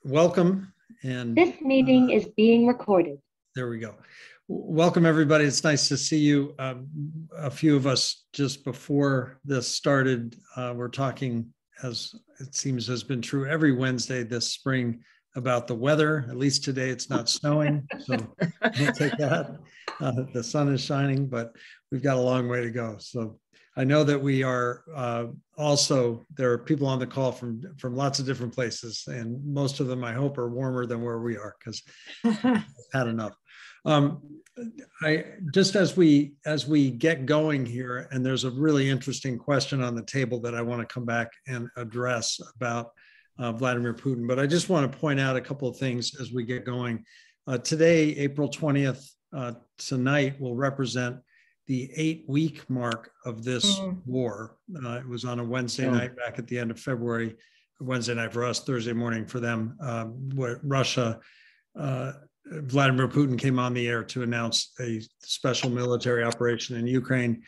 Welcome. And this meeting is being recorded. There we go. Welcome, everybody. It's nice to see you. A few of us just before this started, we're talking, as it seems has been true every Wednesday this spring, about the weather. At least today it's not snowing, so we'll take that. The sun is shining, but we've got a long way to go. So I know that we are also, there are people on the call from lots of different places, and most of them I hope are warmer than where we are, because I've had enough. I just as we get going here, and there's a really interesting question on the table that I want to come back and address about Vladimir Putin, but I just want to point out a couple of things as we get going. Today, April 20th, tonight will represent the 8-week mark of this war. It was on a Wednesday night back at the end of February, Wednesday night for us, Thursday morning for them, where Russia, Vladimir Putin came on the air to announce a special military operation in Ukraine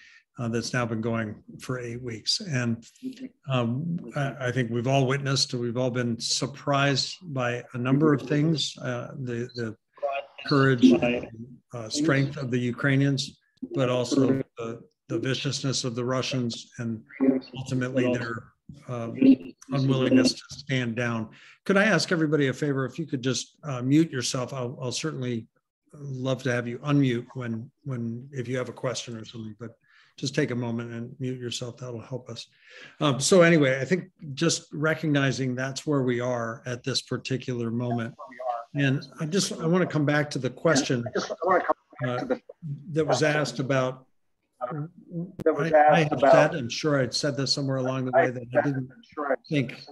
that's now been going for 8 weeks. And I think we've all witnessed, we've all been surprised by a number of things, the courage and strength of the Ukrainians, but also the viciousness of the Russians, and ultimately their unwillingness to stand down. Could I ask everybody a favor? If you could just mute yourself, I'll certainly love to have you unmute if you have a question or something, but just take a moment and mute yourself. That'll help us. So anyway, I think just recognizing that's where we are at this particular moment. And I want to come back to the question that was asked about, I have said, I'm sure I'd said this somewhere along the way, that I didn't think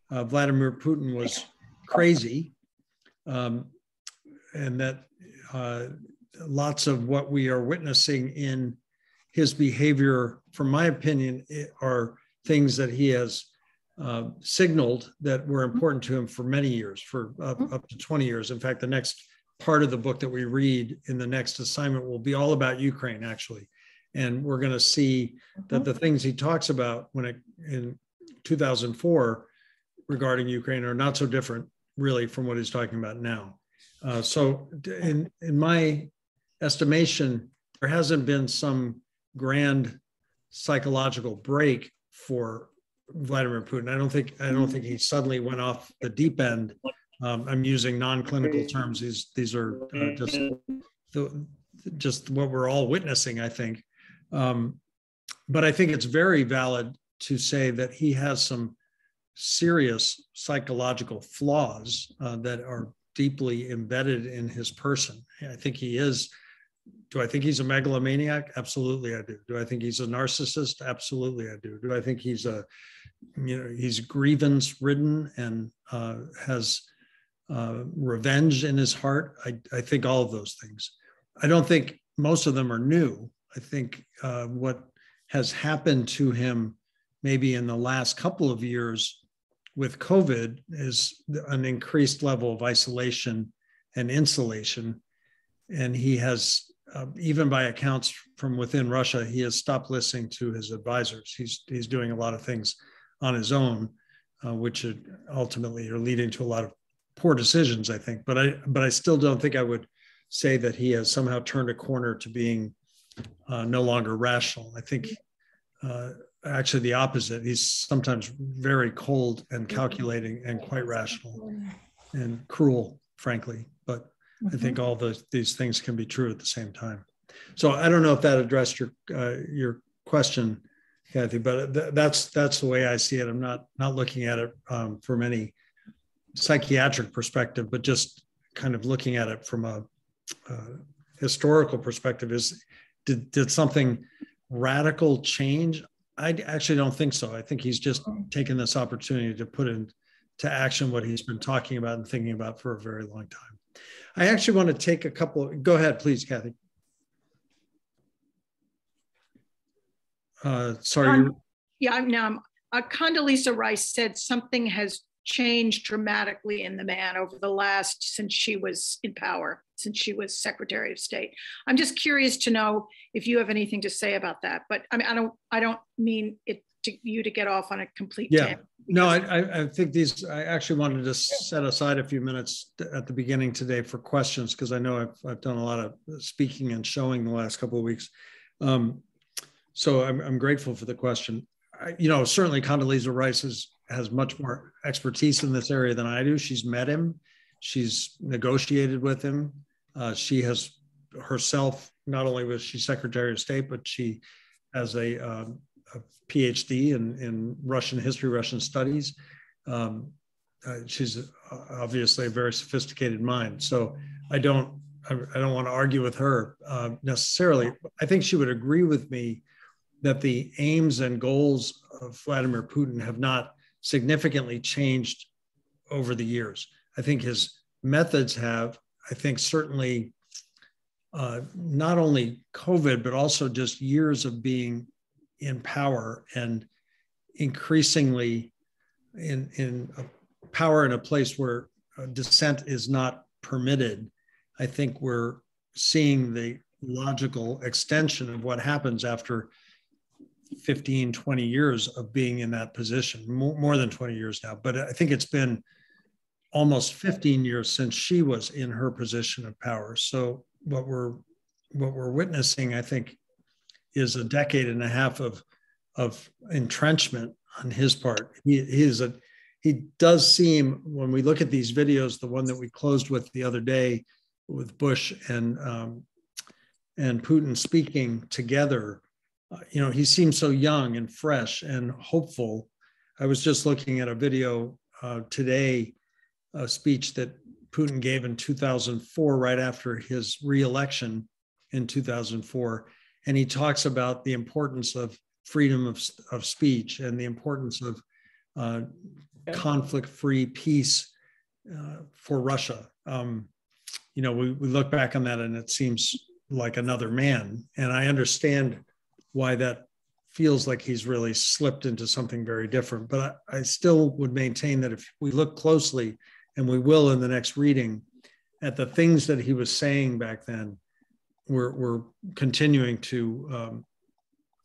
Vladimir Putin was crazy, and that lots of what we are witnessing in his behavior, from my opinion, are things that he has signaled that were important to him for many years, for up to 20 years. In fact, the next part of the book that we read in the next assignment will be all about Ukraine, actually. And we're going to see that the things he talks about in 2004 regarding Ukraine are not so different, really, from what he's talking about now. So in my estimation, there hasn't been some grand psychological break for Vladimir Putin. I don't think he suddenly went off the deep end. I'm using non-clinical terms. These are just what we're all witnessing, I think. But I think it's very valid to say that he has some serious psychological flaws that are deeply embedded in his person. I think he is. Do I think he's a megalomaniac? Absolutely, I do. Do I think he's a narcissist? Absolutely, I do. Do I think he's he's grievance-ridden and has revenge in his heart? I think all of those things. I don't think most of them are new. I think what has happened to him maybe in the last couple of years with COVID is an increased level of isolation and insulation. And he has, even by accounts from within Russia, he has stopped listening to his advisors. He's doing a lot of things on his own, which ultimately are leading to a lot of poor decisions, I think. But I still don't think I would say that he has somehow turned a corner to being no longer rational. I think actually the opposite. He's sometimes very cold and calculating and quite rational and cruel, frankly. But I think all these things can be true at the same time. So I don't know if that addressed your question, Kathy, but that's the way I see it. I'm not looking at it from any psychiatric perspective, but just kind of looking at it from a historical perspective. Did something radical change? I actually don't think so. I think he's just taken this opportunity to put into action what he's been talking about and thinking about for a very long time. I actually want to take a couple. Go ahead, please, Kathy. Sorry. Condoleezza Rice said something has changed dramatically in the man over the since she was in power, since she was Secretary of State. I'm just curious to know if you have anything to say about that. But I mean, I don't mean you to get off on a complete tangent. No, I think I actually wanted to set aside a few minutes at the beginning today for questions, because I know I've done a lot of speaking and showing the last couple of weeks. So I'm grateful for the question. Certainly Condoleezza Rice has much more expertise in this area than I do. She's met him. She's negotiated with him. She has herself, not only was she Secretary of State, but she has a PhD in Russian history, Russian studies. She's obviously a very sophisticated mind. So I don't want to argue with her necessarily. I think she would agree with me that the aims and goals of Vladimir Putin have not significantly changed over the years. I think his methods have. I think certainly not only COVID, but also just years of being in power and increasingly in power in a place where dissent is not permitted. I think we're seeing the logical extension of what happens after 15, 20 years of being in that position, more than 20 years now. But I think it's been almost 15 years since she was in her position of power. So what we're witnessing, I think, is a decade and a half of entrenchment on his part. He does seem, when we look at these videos, the one that we closed with the other day with Bush and Putin speaking together, he seems so young and fresh and hopeful. I was just looking at a video today, a speech that Putin gave in 2004, right after his re-election in 2004. And he talks about the importance of freedom of speech and the importance of conflict-free peace for Russia. We look back on that and it seems like another man. And I understand why that feels like he's really slipped into something very different. But I still would maintain that if we look closely, and we will in the next reading, at the things that he was saying back then, we're continuing to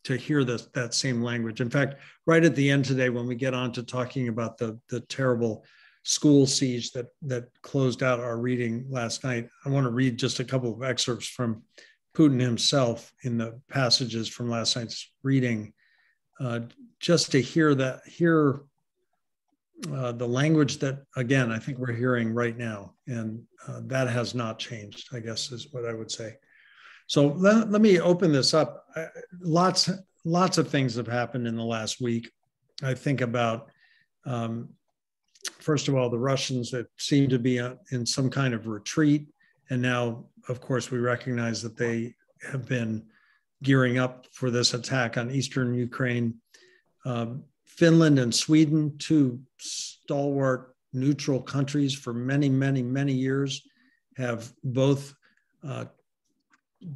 hear that same language. In fact, right at the end today, when we get on to talking about the terrible school siege that closed out our reading last night, I want to read just a couple of excerpts from Putin himself in the passages from last night's reading, just to hear the language that, again, I think we're hearing right now. And that has not changed, I guess, is what I would say. So let me open this up. Lots of things have happened in the last week. I think about, first of all, the Russians that seem to be in some kind of retreat. And now, of course, we recognize that they have been gearing up for this attack on eastern Ukraine. Finland and Sweden, two stalwart neutral countries for many, many, many years, have both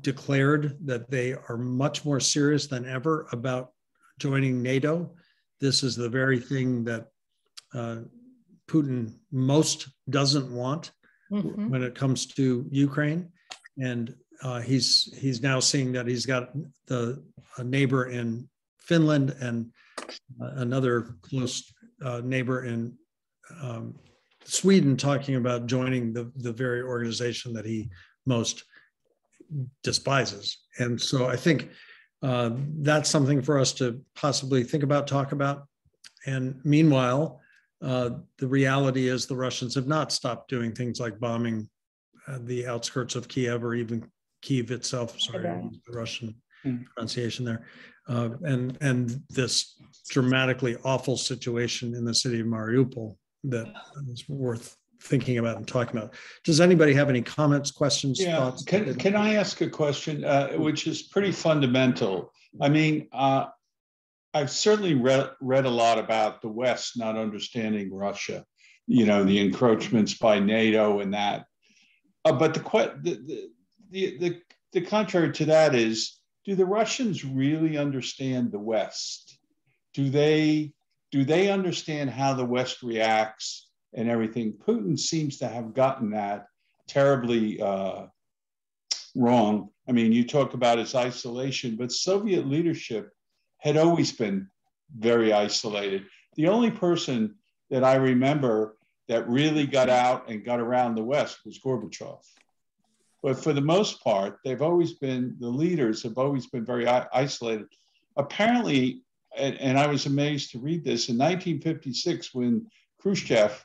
declared that they are much more serious than ever about joining NATO. This is the very thing that Putin most doesn't want when it comes to Ukraine. And he's now seeing that he's got a neighbor in Finland and another close neighbor in Sweden talking about joining the very organization that he most despises. And so I think that's something for us to possibly think about, talk about. And meanwhile, the reality is the Russians have not stopped doing things like bombing the outskirts of Kiev, or even Kiev itself. Sorry, I used the Russian pronunciation there. And this dramatically awful situation in the city of Mariupol that is worth thinking about and talking about. Does anybody have any comments, questions, thoughts? Can I ask a question, which is pretty fundamental? I mean, I've certainly read a lot about the West not understanding Russia, the encroachments by NATO and that. But the contrary to that is, do the Russians really understand the West? Do they understand how the West reacts and everything? Putin seems to have gotten that terribly wrong. I mean, you talk about his isolation, but Soviet leadership had always been very isolated. the only person that I remember that really got out and got around the West was Gorbachev. But for the most part, the leaders have always been very isolated. Apparently, and I was amazed to read this, in 1956, when Khrushchev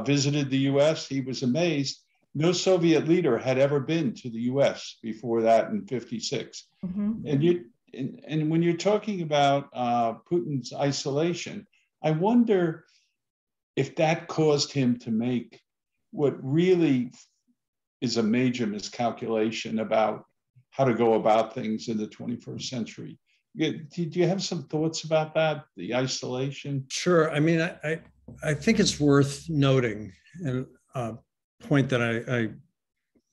visited the US, he was amazed. No Soviet leader had ever been to the US before that in 56. Mm-hmm. And when you're talking about Putin's isolation, I wonder if that caused him to make what really is a major miscalculation about how to go about things in the 21st century. Do you have some thoughts about that, the isolation? Sure. I mean, I think it's worth noting, and a point that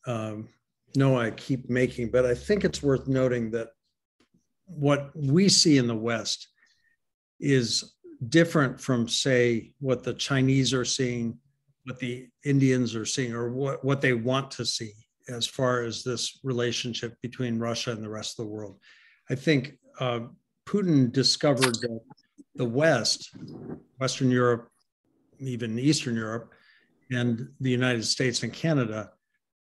I know I keep making, but I think it's worth noting that what we see in the West is different from, say, what the Chinese are seeing, what the Indians are seeing, or what they want to see as far as this relationship between Russia and the rest of the world. I think Putin discovered that the West, Western Europe, even Eastern Europe, and the United States and Canada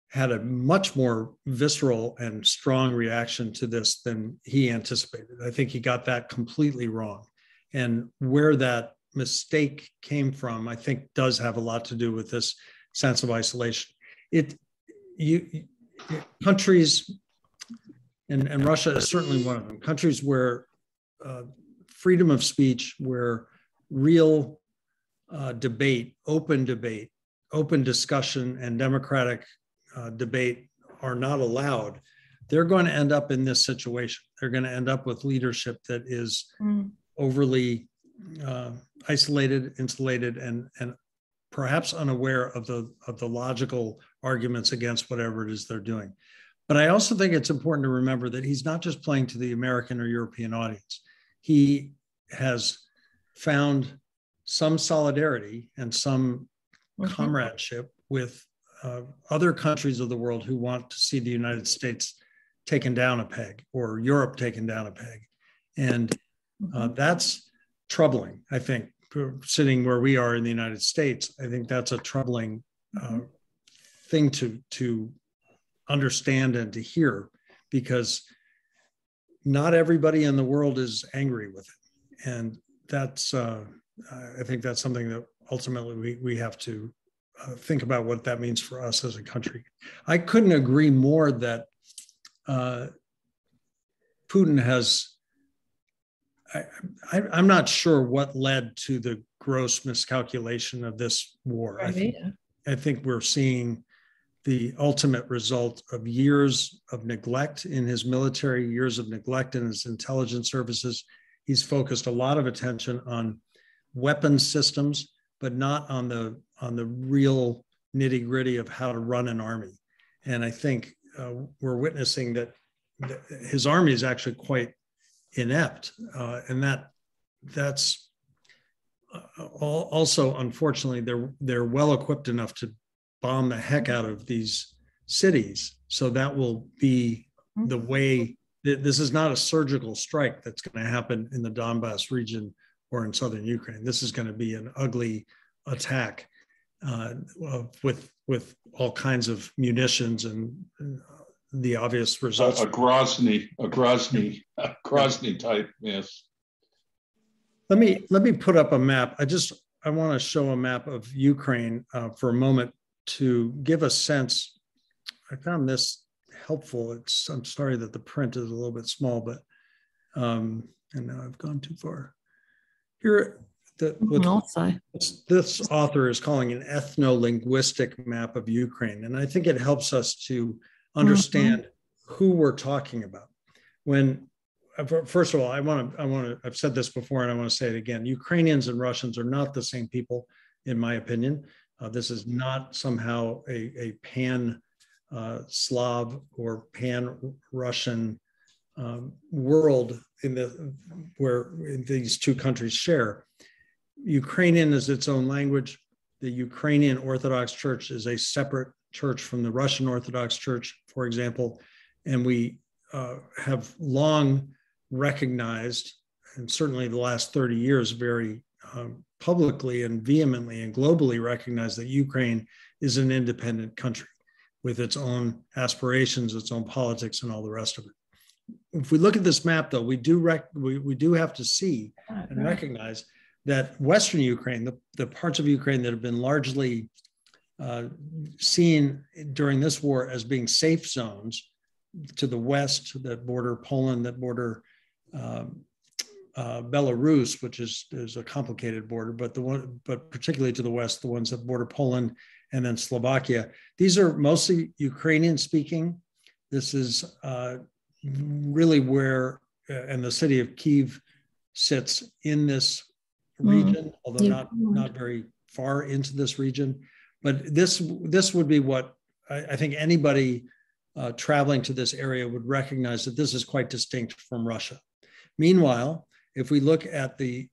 had a much more visceral and strong reaction to this than he anticipated. I think he got that completely wrong. And where that mistake came from, I think, does have a lot to do with this sense of isolation. Countries, and Russia is certainly one of them, countries where freedom of speech, where real debate, open discussion, and democratic debate are not allowed, they're going to end up in this situation. They're going to end up with leadership that is overly isolated, insulated, and perhaps unaware of the logical arguments against whatever it is they're doing. But I also think it's important to remember that he's not just playing to the American or European audience. He has found some solidarity and some comradeship with other countries of the world who want to see the United States taken down a peg, or Europe taken down a peg. And that's troubling, I think, sitting where we are in the United States. I think that's a troubling thing to understand and to hear, because not everybody in the world is angry with it. And that's, I think that's something that ultimately we have to think about what that means for us as a country. I couldn't agree more that Putin has, I'm not sure what led to the gross miscalculation of this war. I think we're seeing the ultimate result of years of neglect in his military, years of neglect in his intelligence services. He's focused a lot of attention on weapons systems, but not on the real nitty-gritty of how to run an army. And I think we're witnessing that his army is actually quite inept, and that's also, unfortunately, they're well equipped enough to bomb the heck out of these cities. So that will be the way. This is not a surgical strike that's going to happen in the Donbass region or in southern Ukraine. This is going to be an ugly attack with all kinds of munitions and the obvious results. A Grozny type, yes. Let me put up a map. I want to show a map of Ukraine for a moment to give a sense. I found this helpful. I'm sorry that the print is a little bit small, but and now I've gone too far. Here, this author is calling an ethno-linguistic map of Ukraine, and I think it helps us to understand who we're talking about. When, first of all, I've said this before and I want to say it again. Ukrainians and Russians are not the same people, in my opinion. This is not somehow a pan-Slav or pan-Russian world where these two countries share. Ukrainian is its own language. The Ukrainian Orthodox Church is a separate church from the Russian Orthodox Church, for example, and we have long recognized, and certainly the last 30 years very publicly and vehemently and globally recognize that Ukraine is an independent country with its own aspirations, its own politics, and all the rest of it. If we look at this map, though, we do have to see and recognize that Western Ukraine, the parts of Ukraine that have been largely seen during this war as being safe zones to the west that border Poland, that border Belarus, which is a complicated border, but particularly to the west, the ones that border Poland and then Slovakia. These are mostly Ukrainian speaking. This is really where, and the city of Kyiv sits in this region, although not very far into this region. But this would be what I think anybody traveling to this area would recognize, that this is quite distinct from Russia. Meanwhile, if we look at the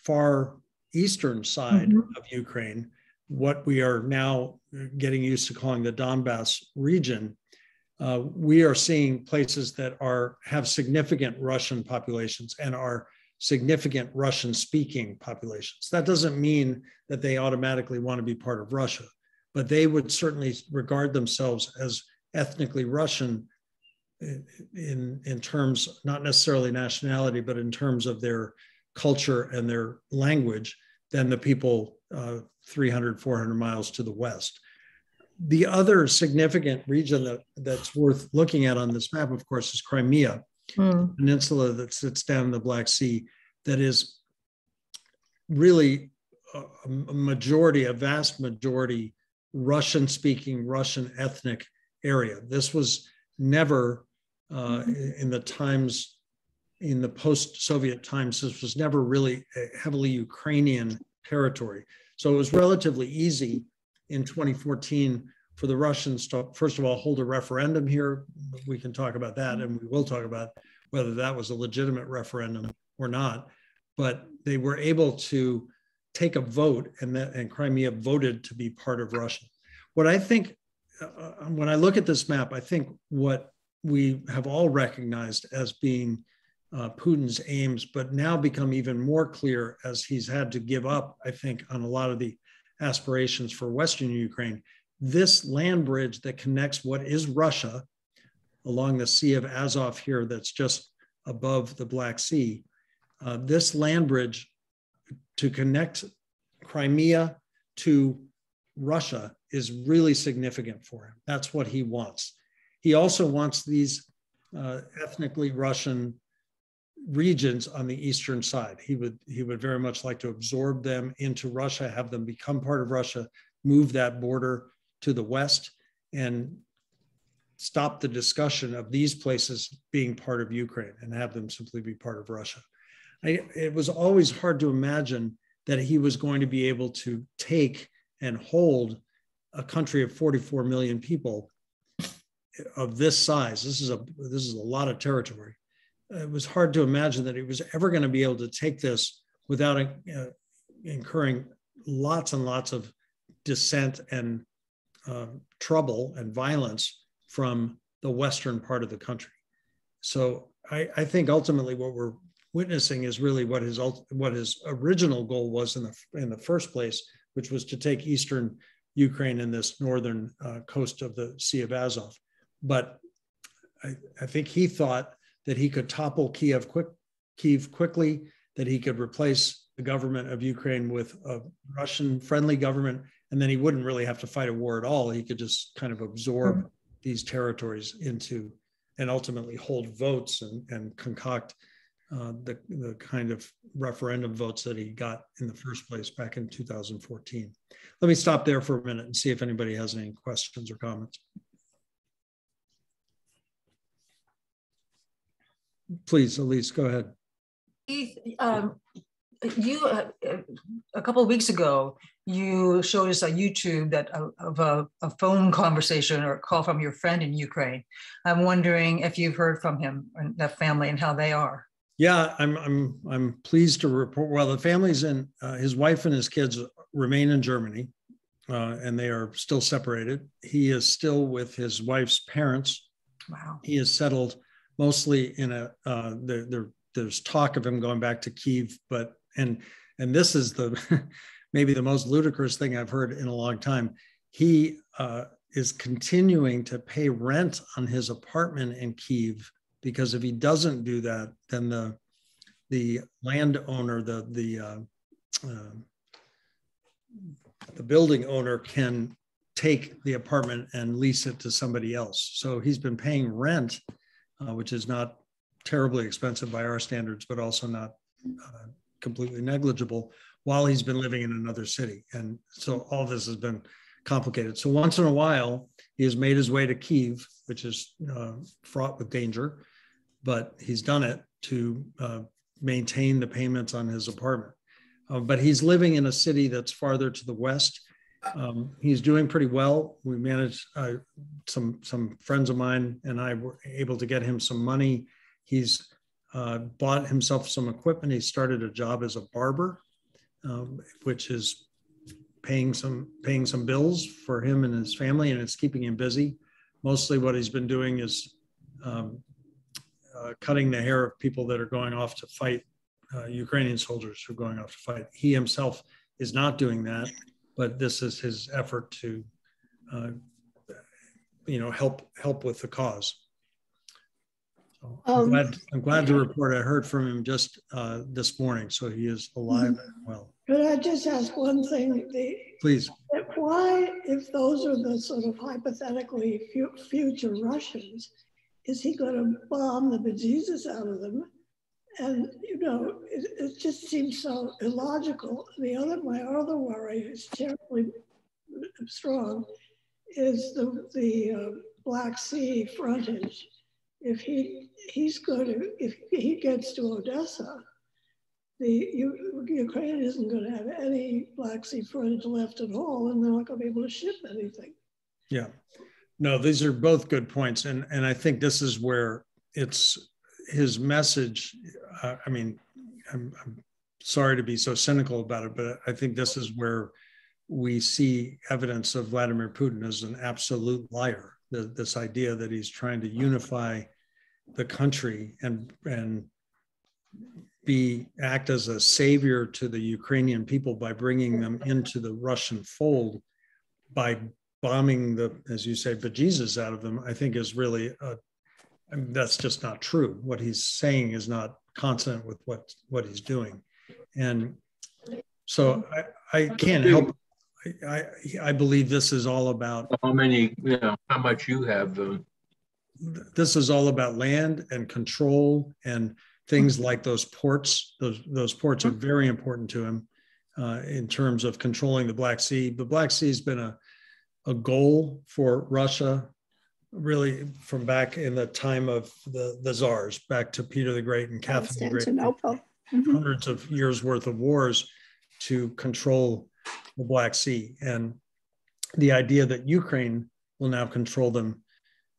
far eastern side of Ukraine, what we are now getting used to calling the Donbass region, we are seeing places that have significant Russian populations and are significant Russian-speaking populations. That doesn't mean that they automatically want to be part of Russia, but they would certainly regard themselves as ethnically Russian in terms, not necessarily nationality, but in terms of their culture and their language, than the people 300, 400 miles to the west. The other significant region that's worth looking at on this map, of course, is Crimea, the peninsula that sits down in the Black Sea, that is really a vast majority Russian-speaking, Russian ethnic area. This was never in the post-Soviet times, this was never really a heavily Ukrainian territory. So it was relatively easy in 2014 for the Russians to, first of all, hold a referendum here. We can talk about that, and we will talk about whether that was a legitimate referendum or not. But they were able to take a vote, and Crimea voted to be part of Russia. What I think, when I look at this map, I think what we have all recognized as being Putin's aims, but now become even more clear as he's had to give up, I think, on a lot of the aspirations for Western Ukraine. This land bridge that connects what is Russia along the Sea of Azov here, that's just above the Black Sea, this land bridge to connect Crimea to Russia is really significant for him. That's what he wants. He also wants these ethnically Russian regions on the eastern side. He would very much like to absorb them into Russia, have them become part of Russia, move that border to the west, and stop the discussion of these places being part of Ukraine and have them simply be part of Russia. It was always hard to imagine that he was going to be able to take and hold a country of 44 million people of this size. This is a lot of territory. It was hard to imagine that he was ever going to be able to take this without incurring lots and lots of dissent and trouble and violence from the western part of the country. So I think ultimately what we're witnessing is really what his original goal was in the first place, which was to take eastern Ukraine and this northern coast of the Sea of Azov. But I think he thought that he could topple Kyiv quickly, that he could replace the government of Ukraine with a Russian-friendly government, and then he wouldn't really have to fight a war at all. He could just kind of absorb these territories into, and ultimately hold votes and concoct the kind of referendum votes that he got in the first place back in 2014. Let me stop there for a minute and see if anybody has any questions or comments. Please, Elise, go ahead. Keith, you a couple of weeks ago, you showed us on YouTube that of a phone conversation or a call from your friend in Ukraine. I'm wondering if you've heard from him and that family and how they are. Yeah, I'm pleased to report. Well, the family's in. His wife and his kids remain in Germany, and they are still separated. He is still with his wife's parents. Wow. He is settled mostly in there's talk of him going back to Kyiv, and and this is the maybe the most ludicrous thing I've heard in a long time. He is continuing to pay rent on his apartment in Kyiv, because if he doesn't do that, then the landowner, the building owner can take the apartment and lease it to somebody else. So he's been paying rent, which is not terribly expensive by our standards, but also not completely negligible, while he's been living in another city. And so all this has been complicated. So once in a while, he has made his way to Kyiv, which is fraught with danger, but he's done it to maintain the payments on his apartment. But he's living in a city that's farther to the west. He's doing pretty well. We managed, some friends of mine and I were able to get him some money. He's bought himself some equipment. He started a job as a barber, which is paying some bills for him and his family, and it's keeping him busy. Mostly what he's been doing is cutting the hair of people that are going off to fight, Ukrainian soldiers who are going off to fight. He himself is not doing that, but this is his effort to, help with the cause. So I'm glad to report I heard from him just this morning, so he is alive and well. Could I just ask one thing? Please. Why, if those are the sort of hypothetically future Russians, is he going to bomb the bejesus out of them? And, it just seems so illogical. My other worry is terribly strong, is the Black Sea frontage. If he gets to Odessa, the Ukraine isn't going to have any Black Sea frontage left at all, and they're not going to be able to ship anything. Yeah, no, these are both good points, and I think this is where it's his message. I'm sorry to be so cynical about it, but I think this is where we see evidence of Vladimir Putin as an absolute liar. This idea that he's trying to unify the country and act as a savior to the Ukrainian people by bringing them into the Russian fold by bombing the, as you say, bejesus out of them, I think is really, that's just not true. What he's saying is not consonant with what he's doing. And so I can't help, I believe this is all about how much you have. This is all about land and control and things like those ports. Those ports are very important to him in terms of controlling the Black Sea. The Black Sea has been a goal for Russia, really from back in the time of the Tsars, back to Peter the Great and Catherine the Great. Hundreds of years worth of wars to control the Black Sea. And the idea that Ukraine will now control them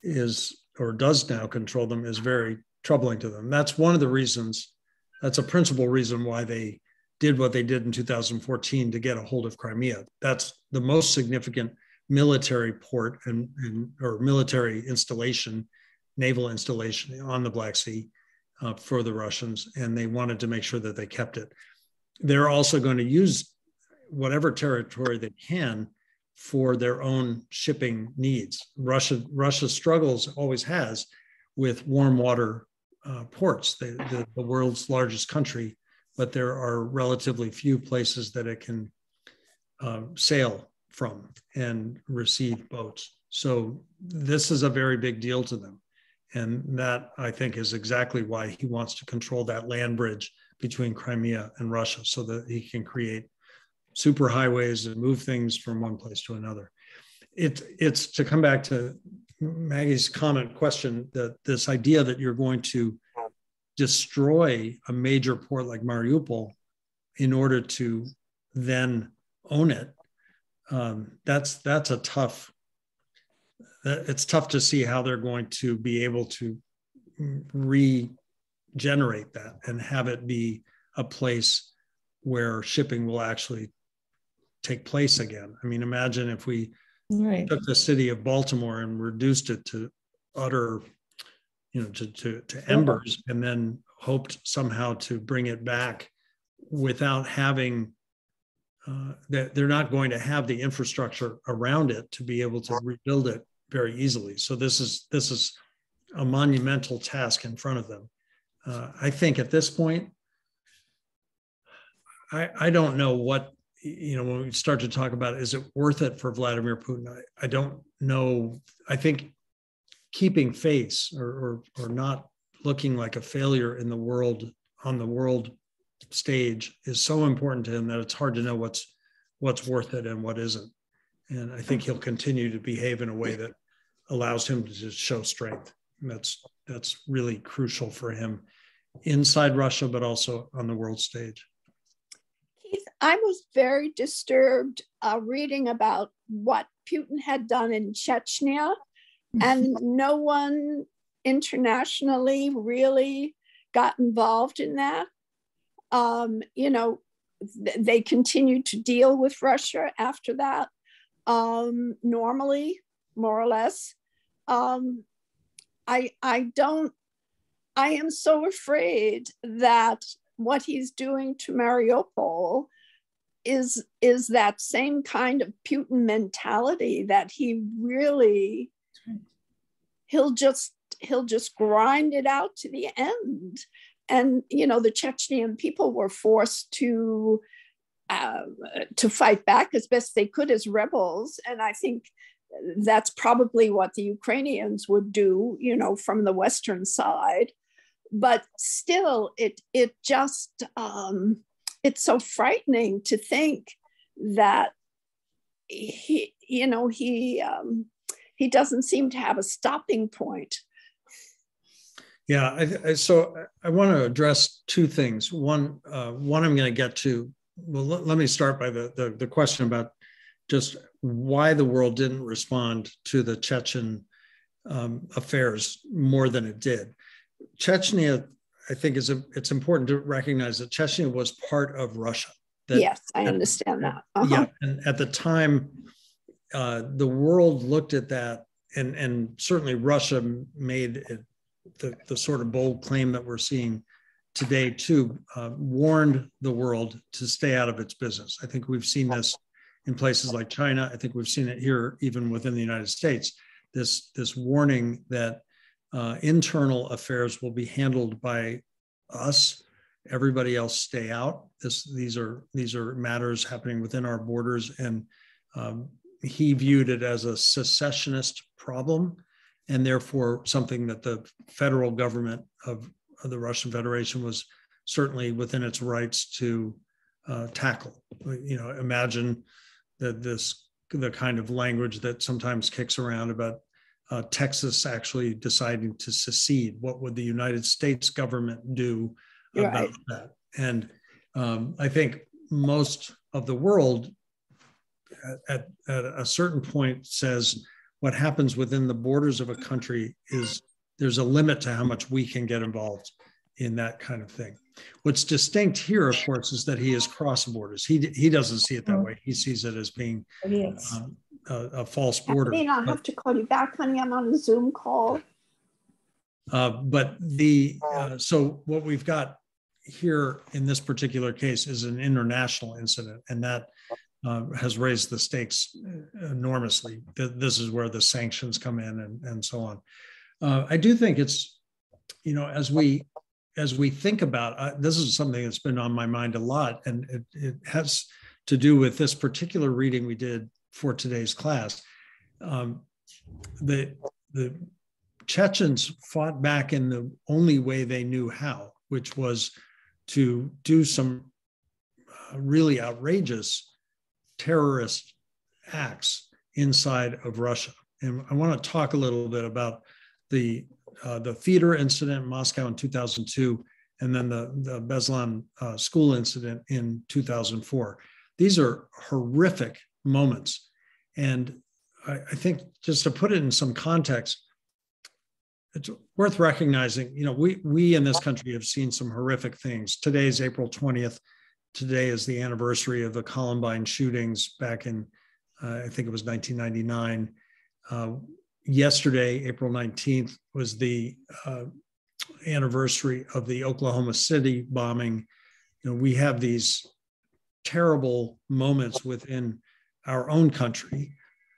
does now control them is very troubling to them. That's one of the reasons, that's a principal reason why they did what they did in 2014 to get a hold of Crimea. That's the most significant military port or military installation, naval installation on the Black Sea for the Russians, and they wanted to make sure that they kept it. They're also going to use whatever territory they can for their own shipping needs. Russia struggles, always has, with warm water ports. The world's largest country, but there are relatively few places that it can sail from and receive boats. So this is a very big deal to them. And that, I think, is exactly why he wants to control that land bridge between Crimea and Russia, so that he can create superhighways and move things from one place to another. It's to come back to Maggie's question, that this idea that you're going to destroy a major port like Mariupol in order to then own it, that's a tough. It's tough to see how they're going to be able to regenerate that and have it be a place where shipping will actually take place again. I mean, imagine if we took the city of Baltimore and reduced it to utter, to embers, and then hoped somehow to bring it back without having, they're not going to have the infrastructure around it to be able to rebuild it very easily. So this is a monumental task in front of them. I think at this point, I don't know what, when we start to talk about, is it worth it for Vladimir Putin? I don't know. I think keeping face or not looking like a failure in the world, on the world stage, is so important to him that it's hard to know what's worth it and what isn't. And I think he'll continue to behave in a way that allows him to just show strength. And that's really crucial for him inside Russia, but also on the world stage. Keith, I was very disturbed reading about what Putin had done in Chechnya, and no one internationally really got involved in that. They continued to deal with Russia after that, normally, more or less. I am so afraid that what he's doing to Mariupol is that same kind of Putin mentality, that he really, he'll just grind it out to the end. And, the Chechnyan people were forced to fight back as best they could as rebels. And I think that's probably what the Ukrainians would do, from the Western side. But still, it just, it's so frightening to think that he doesn't seem to have a stopping point. Yeah, so I want to address two things. One I'm going to get to. Well, let me start by the question about just why the world didn't respond to the Chechen affairs more than it did. Chechnya, I think, it's important to recognize that Chechnya was part of Russia. Yes, I understand that. Yeah, and at the time, the world looked at that, and certainly Russia made it the sort of bold claim that we're seeing today too, warned the world to stay out of its business. I think we've seen this in places like China. I think we've seen it here, even within the United States, this warning that internal affairs will be handled by us. Everybody else stay out. These are matters happening within our borders, and he viewed it as a secessionist problem, and therefore something that the federal government of the Russian Federation was certainly within its rights to tackle. Imagine the kind of language that sometimes kicks around about Texas actually deciding to secede. What would the United States government do about that? And I think most of the world at a certain point says what happens within the borders of a country is there's a limit to how much we can get involved in that kind of thing. What's distinct here, of course, is that he has crossed borders. He doesn't see it that way. He sees it as being a false border. I'll have to call you back, honey. I'm on a Zoom call. So what we've got here in this particular case is an international incident, and that has raised the stakes enormously. This is where the sanctions come in and so on. I do think it's, as we think about, this is something that's been on my mind a lot, and it has to do with this particular reading we did for today's class. The Chechens fought back in the only way they knew how, which was to do some really outrageous terrorist acts inside of Russia. And I want to talk a little bit about the theater incident in Moscow in 2002, and then the Beslan school incident in 2004. These are horrific moments. And I think, just to put it in some context, it's worth recognizing, we in this country have seen some horrific things. Today is April 20th. Today is the anniversary of the Columbine shootings back in, I think it was 1999. Yesterday, April 19th, was the anniversary of the Oklahoma City bombing. we have these terrible moments within our own country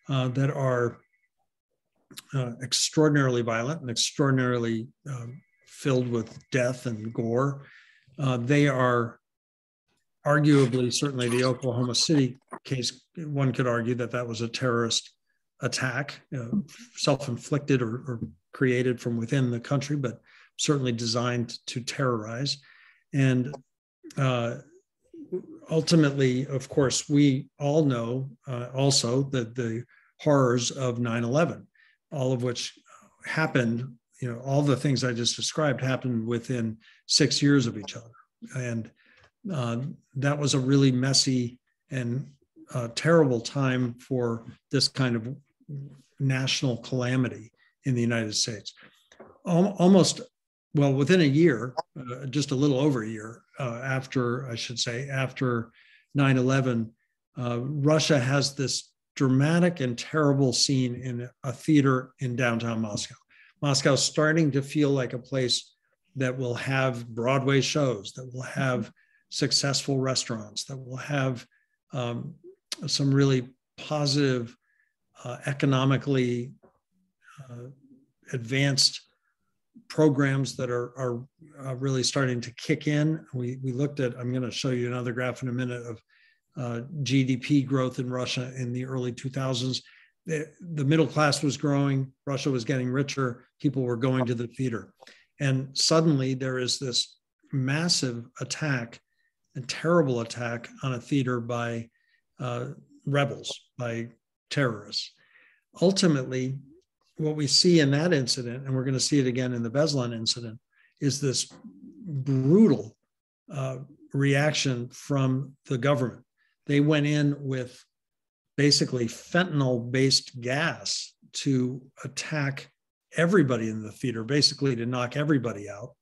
that are extraordinarily violent and extraordinarily filled with death and gore. They are arguably, certainly the Oklahoma City case, one could argue that that was a terrorist attack, self-inflicted or created from within the country, but certainly designed to terrorize. And ultimately, of course, we all know also that the horrors of 9/11, all of which happened, all the things I just described happened within 6 years of each other. And that was a really messy and terrible time for this kind of national calamity in the United States. Almost, well, within a year, just a little over a year after, I should say, after 9/11, Russia has this dramatic and terrible scene in a theater in downtown Moscow. Moscow's starting to feel like a place that will have Broadway shows, that will have successful restaurants, that will have some really positive, economically advanced programs that are really starting to kick in. We looked at, I'm going to show you another graph in a minute, of GDP growth in Russia in the early 2000s. The middle class was growing, Russia was getting richer, people were going to the theater. And suddenly there is this massive attack, a terrible attack on a theater by rebels, by terrorists. Ultimately, what we see in that incident, and we're going to see it again in the Beslan incident, is this brutal reaction from the government. They went in with basically fentanyl-based gas to attack everybody in the theater, basically to knock everybody out,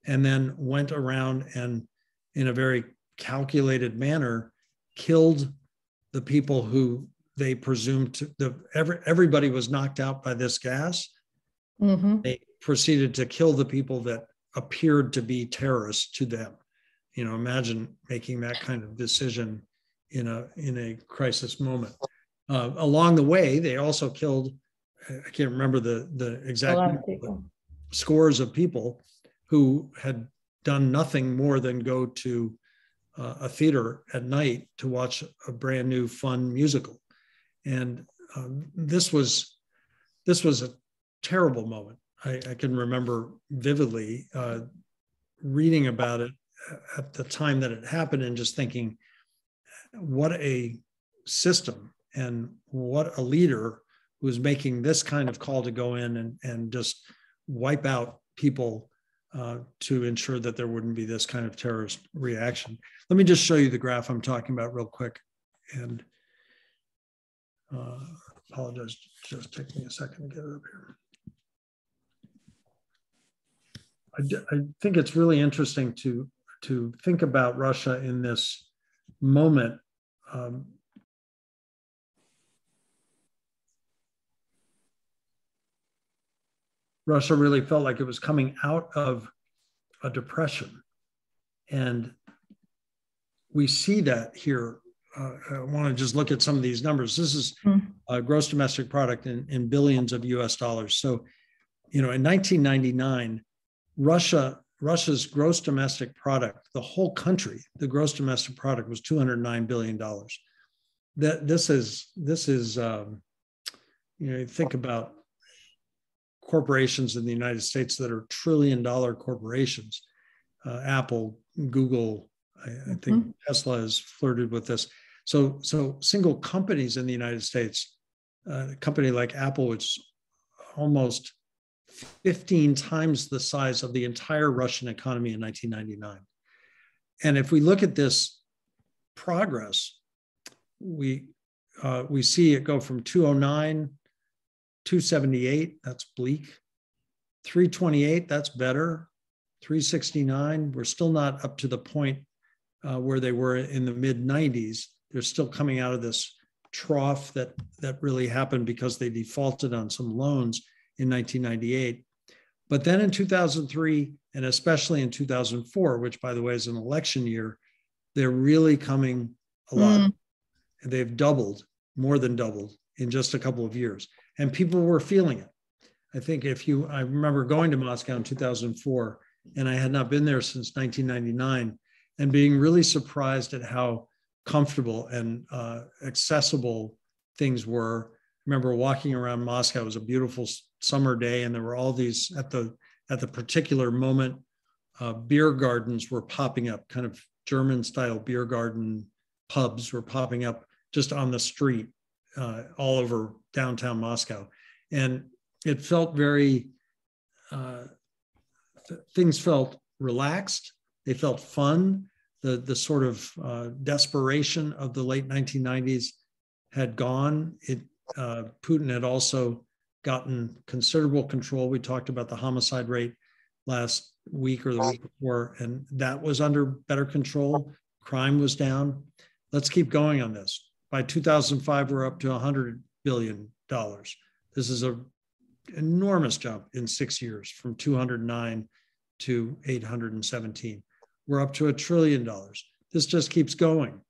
and then went around and, in a very calculated manner, killed the people who they presumed to, everybody was knocked out by this gas. Mm-hmm. They proceeded to kill the people that appeared to be terrorists to them. Imagine making that kind of decision in a crisis moment. Along the way, they also killed, I can't remember the exact number, scores of people who had done nothing more than go to a theater at night to watch a brand new fun musical. And this was a terrible moment. I can remember vividly reading about it at the time that it happened and just thinking, what a system and what a leader who was making this kind of call to go in and just wipe out people to ensure that there wouldn't be this kind of terrorist reaction. Let me just show you the graph I'm talking about real quick. And apologize, just take me a second to get it up here. I think it's really interesting to think about Russia in this moment. Russia really felt like it was coming out of a depression. And we see that here. I want to just look at some of these numbers. This is gross domestic product in billions of US dollars. So, in 1999, Russia's gross domestic product, the whole country, the gross domestic product was $209 billion. This is think about corporations in the United States that are trillion-dollar corporations. Apple, Google, I think Tesla has flirted with this. So single companies in the United States, a company like Apple, which is almost 15 times the size of the entire Russian economy in 1999. And if we look at this progress, we see it go from 209, 278, that's bleak. 328, that's better. 369, we're still not up to the point where they were in the mid 90s. They're still coming out of this trough that really happened because they defaulted on some loans in 1998. But then in 2003, and especially in 2004, which by the way is an election year, They're really coming a lot. And they've doubled, more than doubled in just a couple of years. And people were feeling it. I think I remember going to Moscow in 2004, and I had not been there since 1999, and being really surprised at how comfortable and accessible things were. I remember walking around Moscow. It was a beautiful summer day, and there were all these, at the particular moment, beer gardens were popping up, kind of German-style beer garden pubs were popping up just on the street all over downtown Moscow. And it felt things felt relaxed. They felt fun. The sort of desperation of the late 1990s had gone. Putin had also gotten considerable control. We talked about the homicide rate last week or the week before, and that was under better control. Crime was down. Let's keep going on this. By 2005, we're up to $100 billion. This is an enormous jump in 6 years, from 209 to 817. We're up to $1 trillion. This just keeps going.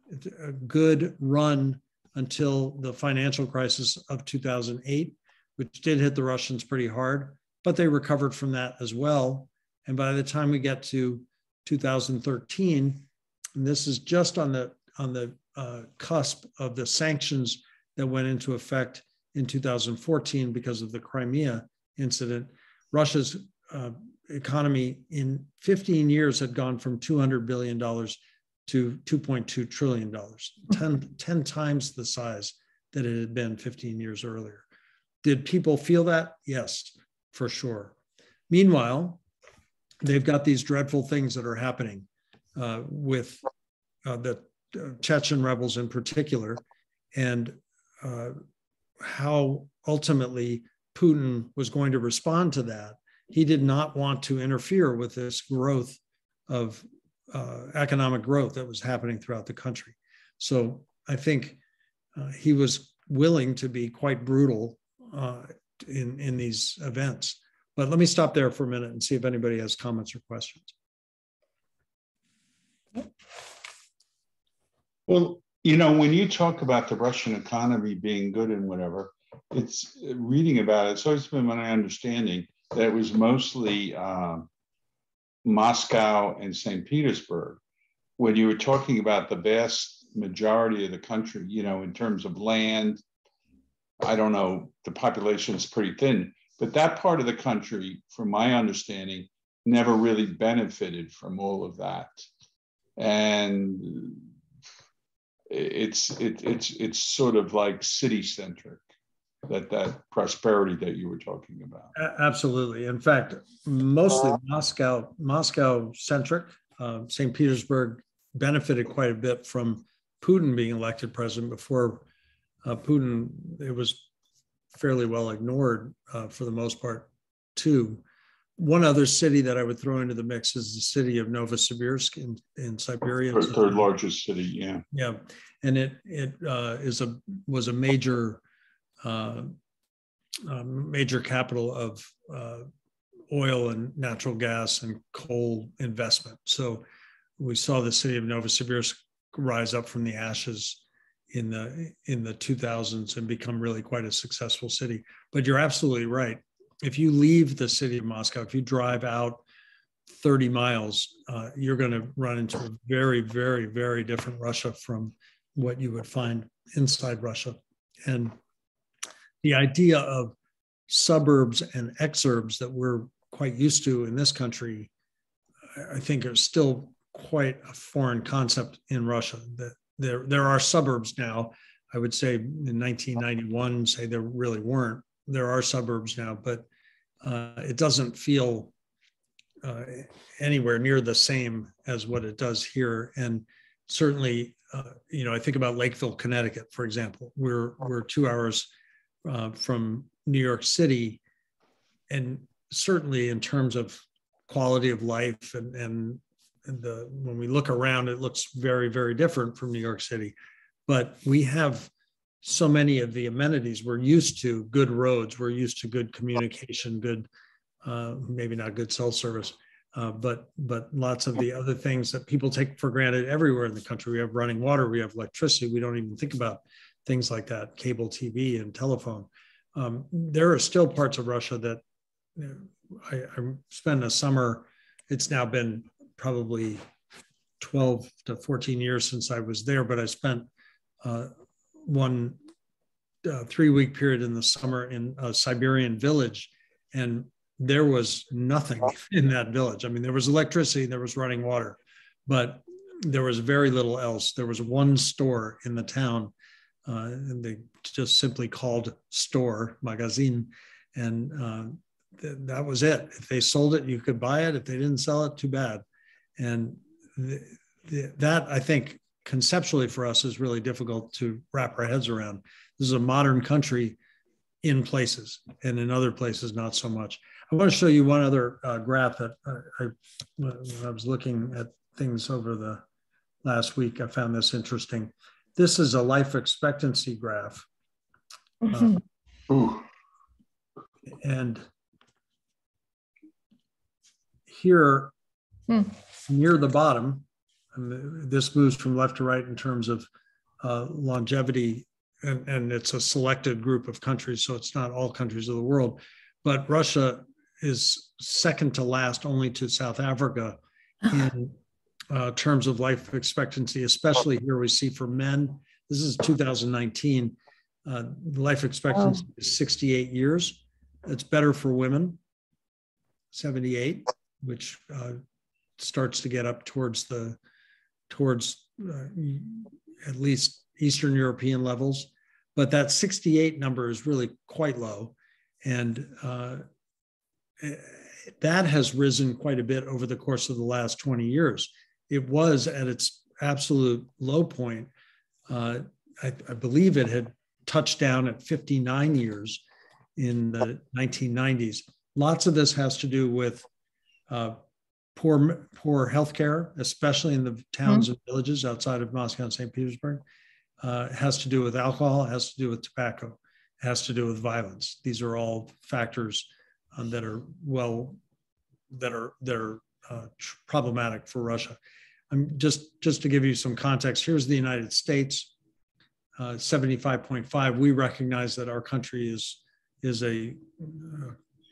It's a good run until the financial crisis of 2008, which did hit the Russians pretty hard, but they recovered from that as well. And by the time we get to 2013, and this is just on the cusp of the sanctions that went into effect in 2014 because of the Crimea incident, Russia's economy in 15 years had gone from $200 billion to $2.2 trillion, 10 times the size that it had been 15 years earlier. Did people feel that? Yes, for sure. Meanwhile, they've got these dreadful things that are happening with the Chechen rebels in particular, and how ultimately Putin was going to respond to that. He did not want to interfere with this growth of economic growth that was happening throughout the country. So I think he was willing to be quite brutal in these events. But let me stop there for a minute and see if anybody has comments or questions. Well, you know, when you talk about the Russian economy being good and whatever, it's reading about it. It's always been my understanding that it was mostly Moscow and St. Petersburg. When you were talking about the vast majority of the country, you know, in terms of land, I don't know, the population is pretty thin, but that part of the country, from my understanding, never really benefited from all of that. And it's sort of like city-centric, that prosperity that you were talking about. Absolutely. In fact, mostly Moscow-centric. St. Petersburg benefited quite a bit from Putin being elected president. Before Putin, it was fairly well ignored for the most part, too. One other city that I would throw into the mix is the city of Novosibirsk in Siberia. Third largest city, yeah. Yeah, and it was a major capital of oil and natural gas and coal investment. So we saw the city of Novosibirsk rise up from the ashes in the 2000s and become really quite a successful city. But you're absolutely right. If you leave the city of Moscow, if you drive out 30 miles, you're going to run into a very, very, very different Russia from what you would find inside Russia. And the idea of suburbs and exurbs that we're quite used to in this country, I think is still quite a foreign concept in Russia. That there are suburbs now. I would say in 1991, say there really weren't. There are suburbs now, but it doesn't feel anywhere near the same as what it does here. And certainly, you know, I think about Lakeville, Connecticut, for example. We're 2 hours from New York City, and certainly in terms of quality of life and when we look around, it looks very, very different from New York City. But we have so many of the amenities we're used to: good roads, we're used to good communication, good, maybe not good cell service. but lots of the other things that people take for granted everywhere in the country. We have running water, we have electricity. We don't even think about things like that, cable TV and telephone. There are still parts of Russia that I spent a summer. It's now been probably 12 to 14 years since I was there, but I spent one 3-week period in the summer in a Siberian village, and there was nothing in that village. I mean, there was electricity, there was running water, but there was very little else. There was one store in the town, and they just simply called store, magazine, and that was it. If they sold it, you could buy it. If they didn't sell it, too bad. And that, I think, conceptually for us is really difficult to wrap our heads around. This is a modern country in places, and in other places, not so much. I want to show you one other graph that when I was looking at things over the last week, I found this interesting. This is a life expectancy graph. And here, near the bottom, and this moves from left to right in terms of longevity, and it's a selected group of countries, so it's not all countries of the world. But Russia is second to last only to South Africa in terms of life expectancy, especially here we see for men. This is 2019. Life expectancy is 68 years. It's better for women, 78, which starts to get up towards at least Eastern European levels. But that 68 number is really quite low. And that has risen quite a bit over the course of the last 20 years. It was at its absolute low point. I believe it had touched down at 59 years in the 1990s. Lots of this has to do with poor healthcare, especially in the towns and villages outside of Moscow and St. Petersburg. It has to do with alcohol, it has to do with tobacco, it has to do with violence. These are all factors that are problematic for Russia. Just to give you some context, here's the United States, 75.5. We recognize that our country is a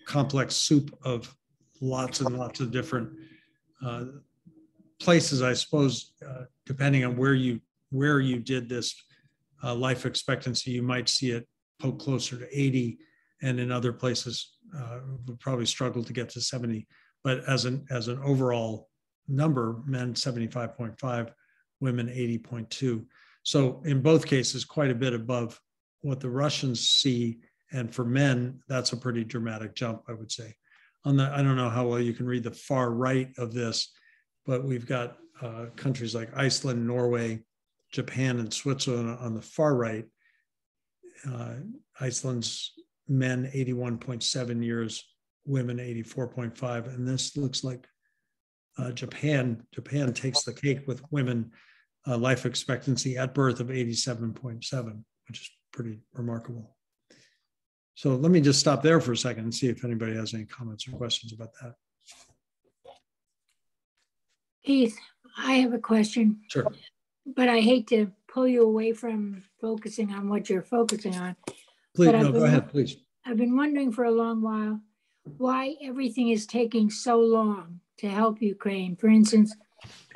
complex soup of lots and lots of different places, I suppose, depending on where you did this life expectancy, you might see it poke closer to 80, and in other places would probably struggle to get to 70. But as an overall number, men 75.5, women 80.2. So in both cases, quite a bit above what the Russians see, and for men, that's a pretty dramatic jump, I would say. I don't know how well you can read the far right of this, but we've got countries like Iceland, Norway, Japan, and Switzerland on the far right. Iceland's men 81.7 years, women 84.5, and this looks like Japan takes the cake with women life expectancy at birth of 87.7, which is pretty remarkable. So let me just stop there for a second and see if anybody has any comments or questions about that. Keith, I have a question. Sure. But I hate to pull you away from focusing on what you're focusing on. Please, no, go ahead, please. I've been wondering for a long while why everything is taking so long to help Ukraine. For instance,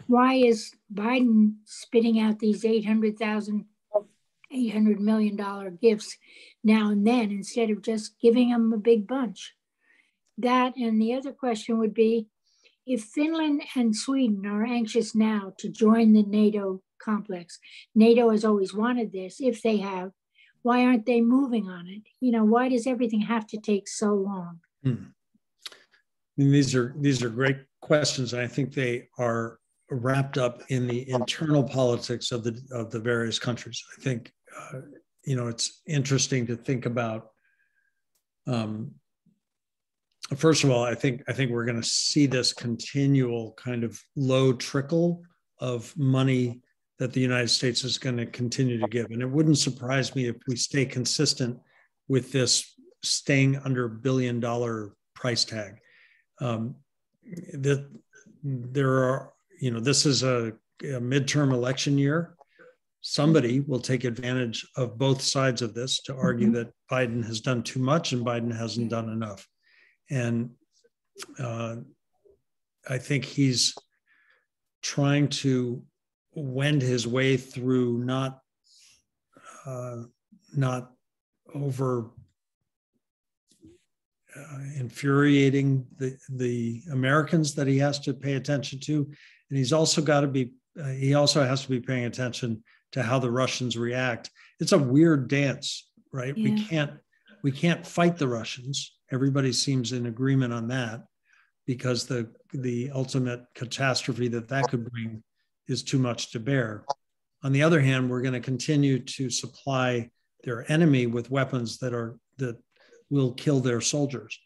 why is Biden spitting out these $800 million gifts now and then instead of just giving them a big bunch? That, and the other question would be, if Finland and Sweden are anxious now to join the NATO complex, NATO has always wanted this, if they have, why aren't they moving on it? You know, why does everything have to take so long? I mean, these are great questions, and I think they are wrapped up in the internal politics of the various countries. I think it's interesting to think about. First of all, I think we're going to see this continual kind of low trickle of money that the United States is going to continue to give, and it wouldn't surprise me if we stay consistent with this staying under $1 billion price tag. there are, this is a midterm election year. Somebody will take advantage of both sides of this to argue that Biden has done too much and Biden hasn't done enough. And I think he's trying to wend his way through not over infuriating the Americans that he has to pay attention to, and he also has to be paying attention to how the Russians react. It's a weird dance, right? Yeah. We can't fight the Russians. Everybody seems in agreement on that, because the ultimate catastrophe that could bring is too much to bear. On the other hand, we're going to continue to supply their enemy with weapons that will kill their soldiers.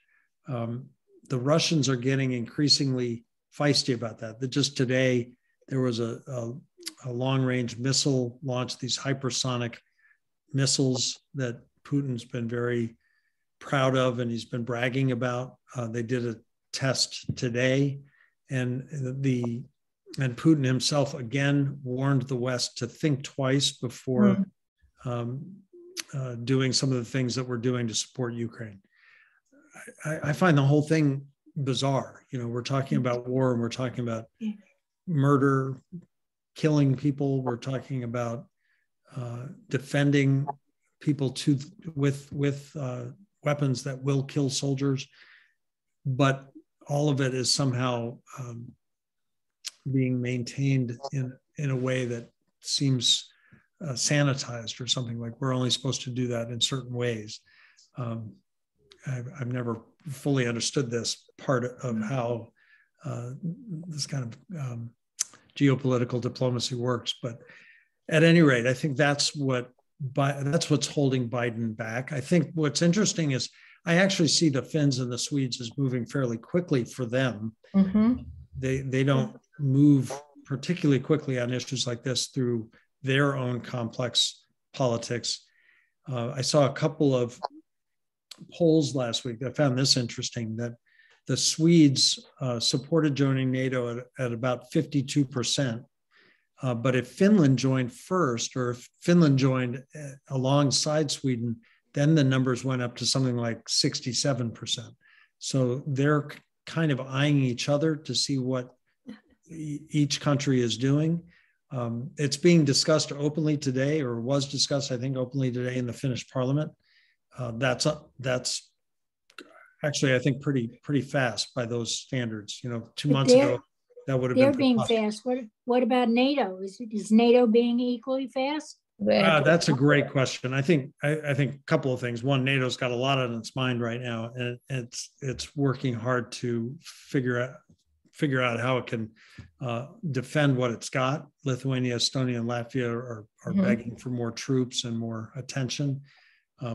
The Russians are getting increasingly feisty about that. Just today, there was a long-range missile launch, these hypersonic missiles that Putin's been very proud of and he's been bragging about. They did a test today, and Putin himself again warned the West to think twice before doing some of the things that we're doing to support Ukraine. I find the whole thing bizarre. We're talking about war and we're talking about murder, killing people. We're talking about defending people with weapons that will kill soldiers, but all of it is somehow being maintained in a way that seems sanitized or something, like we're only supposed to do that in certain ways. I've never fully understood this part of how this kind of geopolitical diplomacy works. But at any rate, I think that's what's holding Biden back. I think what's interesting is I actually see the Finns and the Swedes as moving fairly quickly for them. They don't move particularly quickly on issues like this through their own complex politics. I saw a couple of polls last week that found this interesting, that the Swedes supported joining NATO at about 52%. But if Finland joined first, or if Finland joined alongside Sweden, then the numbers went up to something like 67%. So they're kind of eyeing each other to see what each country is doing. It's being discussed openly today, or was discussed, I think, openly today in the Finnish parliament. That's actually, I think, pretty fast by those standards. 2 months ago, that would have been. They're being fast. What about NATO? Is NATO being equally fast? That's a great question. I think a couple of things. One, NATO's got a lot on its mind right now, and it's working hard to figure out how it can defend what it's got. Lithuania, Estonia, and Latvia are begging for more troops and more attention.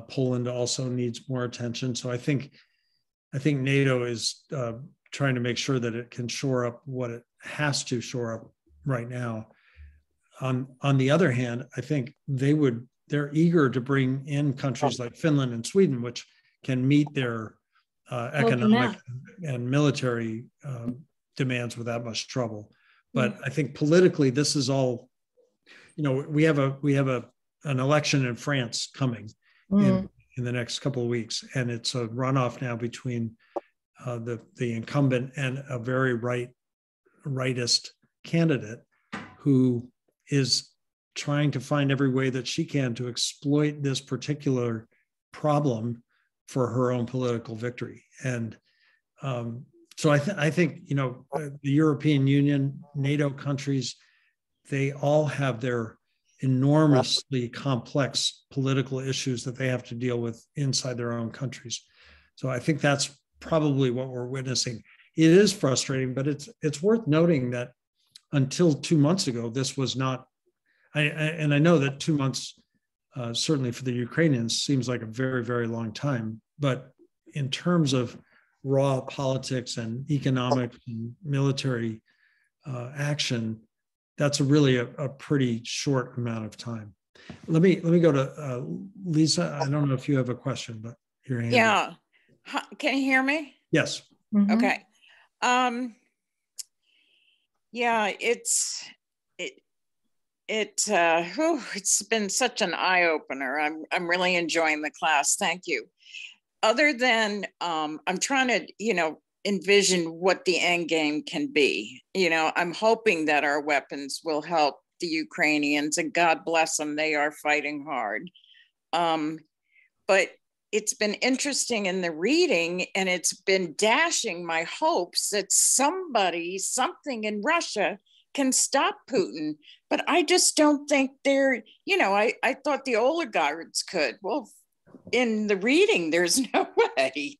Poland also needs more attention. So I think NATO is trying to make sure that it can shore up what it has to shore up right now. On the other hand, I think they're eager to bring in countries like Finland and Sweden, which can meet their economic and military demands without much trouble. But I think politically, this is all, we have an election in France coming in the next couple of weeks, and it's a runoff now between the incumbent and a very rightist candidate who is trying to find every way that she can to exploit this particular problem for her own political victory. And so I think the European Union, NATO countries, they all have their enormously complex political issues that they have to deal with inside their own countries. So I think that's probably what we're witnessing. It is frustrating, but it's worth noting that until 2 months ago, this was not, and I know that 2 months, certainly for the Ukrainians, seems like a very, very long time. But in terms of raw politics and economic and military action, that's really a pretty short amount of time. Let me go to Lisa. I don't know if you have a question, but your hand. Yeah. Can you hear me? Yes. Okay. Yeah, it's been such an eye opener. I'm really enjoying the class. Thank you. Other than I'm trying to envision what the end game can be. I'm hoping that our weapons will help the Ukrainians, and God bless them, they are fighting hard. But it's been interesting in the reading, and it's been dashing my hopes that something in Russia can stop Putin. But I just don't think they're, I thought the oligarchs could. Well, in the reading, there's no way.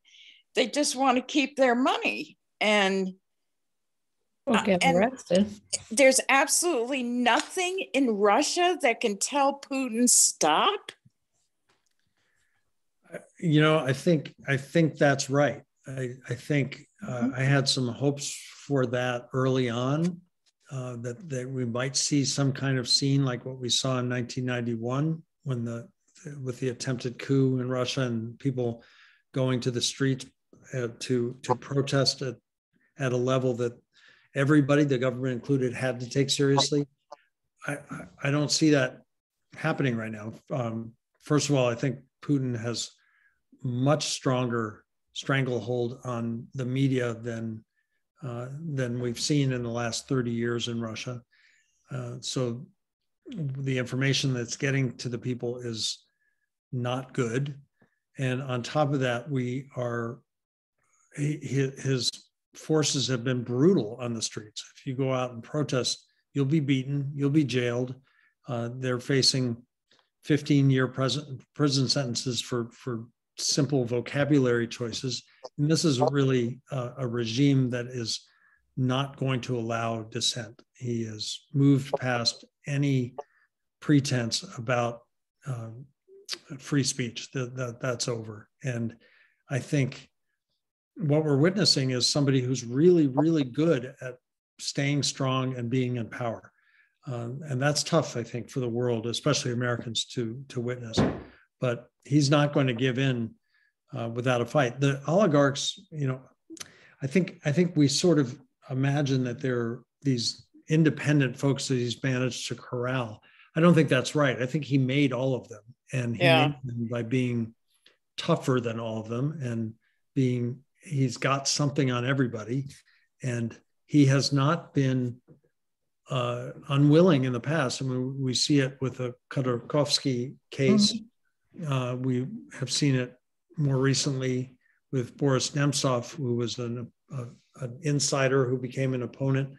They just want to keep their money. And get arrested. There's absolutely nothing in Russia that can tell Putin stop. I think that's right. I think I had some hopes for that early on, that we might see some kind of scene like what we saw in 1991 with the attempted coup in Russia and people going to the streets to protest at a level that everybody, the government included, had to take seriously. I don't see that happening right now. First of all, I think Putin has much stronger stranglehold on the media than we've seen in the last 30 years in Russia. So the information that's getting to the people is not good. And on top of that, his forces have been brutal on the streets. If you go out and protest, you'll be beaten, you'll be jailed. They're facing 15-year prison sentences for simple vocabulary choices. And this is really a regime that is not going to allow dissent. He has moved past any pretense about free speech. That's over. And I think what we're witnessing is somebody who's really, really good at staying strong and being in power. And that's tough, I think, for the world, especially Americans to witness. But he's not going to give in without a fight. The oligarchs, I think we sort of imagine that they're these independent folks that he's managed to corral. I don't think that's right. I think he made all of them, and he made them by being tougher than all of them, and he's got something on everybody, and he has not been unwilling in the past. I mean, we see it with the Khodorkovsky case. We have seen it more recently with Boris Nemtsov, who was an insider who became an opponent.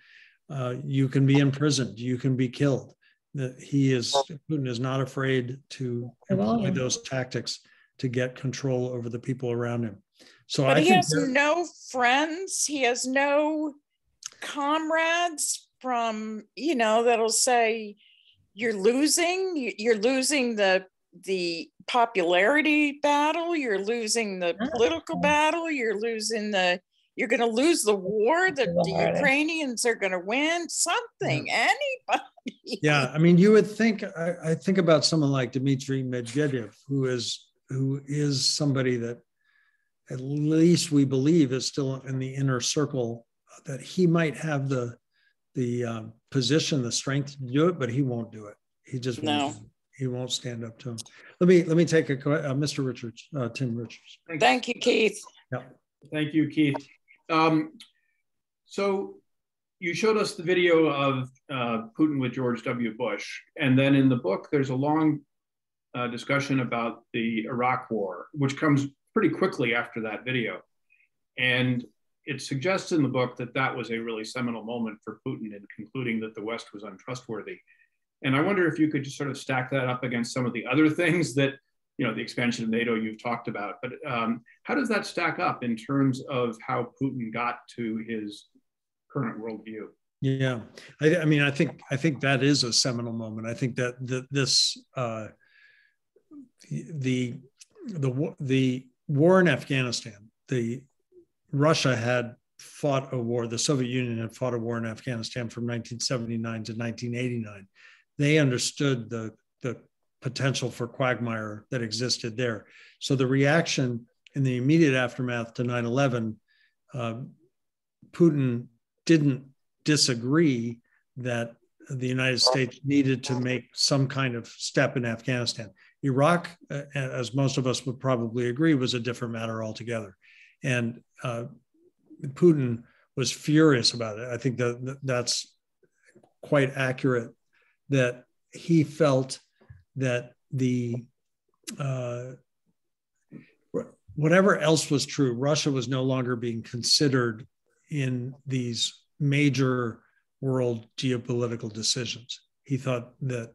You can be imprisoned, you can be killed. Putin is not afraid to employ those tactics to get control over the people around him. But he has no friends. He has no comrades that'll say, you're losing the popularity battle, you're losing the political battle, you're going to lose the war, the Ukrainians are going to win something, anybody. Yeah, I mean, you would think, I think about someone like Dmitry Medvedev, who is somebody that at least we believe is still in the inner circle, that he might have the position, the strength to do it, but he won't do it. He just won't. He won't stand up to him. Let me take Mr. Richards, Tim Richards. Thank you, Keith. Yeah. Thank you, Keith. So you showed us the video of Putin with George W. Bush, and then in the book, there's a long discussion about the Iraq War, which comes pretty quickly after that video. And it suggests in the book that that was a really seminal moment for Putin in concluding that the West was untrustworthy. And I wonder if you could just sort of stack that up against some of the other things that, the expansion of NATO you've talked about. But how does that stack up in terms of how Putin got to his current worldview? Yeah, I mean, I think that is a seminal moment. I think that the war in Afghanistan, Russia had fought a war. The Soviet Union had fought a war in Afghanistan from 1979 to 1989. They understood the potential for quagmire that existed there. So the reaction in the immediate aftermath to 9/11, Putin didn't disagree that the United States needed to make some kind of step in Afghanistan. Iraq, as most of us would probably agree, was a different matter altogether. And Putin was furious about it. I think that's quite accurate, that he felt that whatever else was true, Russia was no longer being considered in these major world geopolitical decisions. He thought that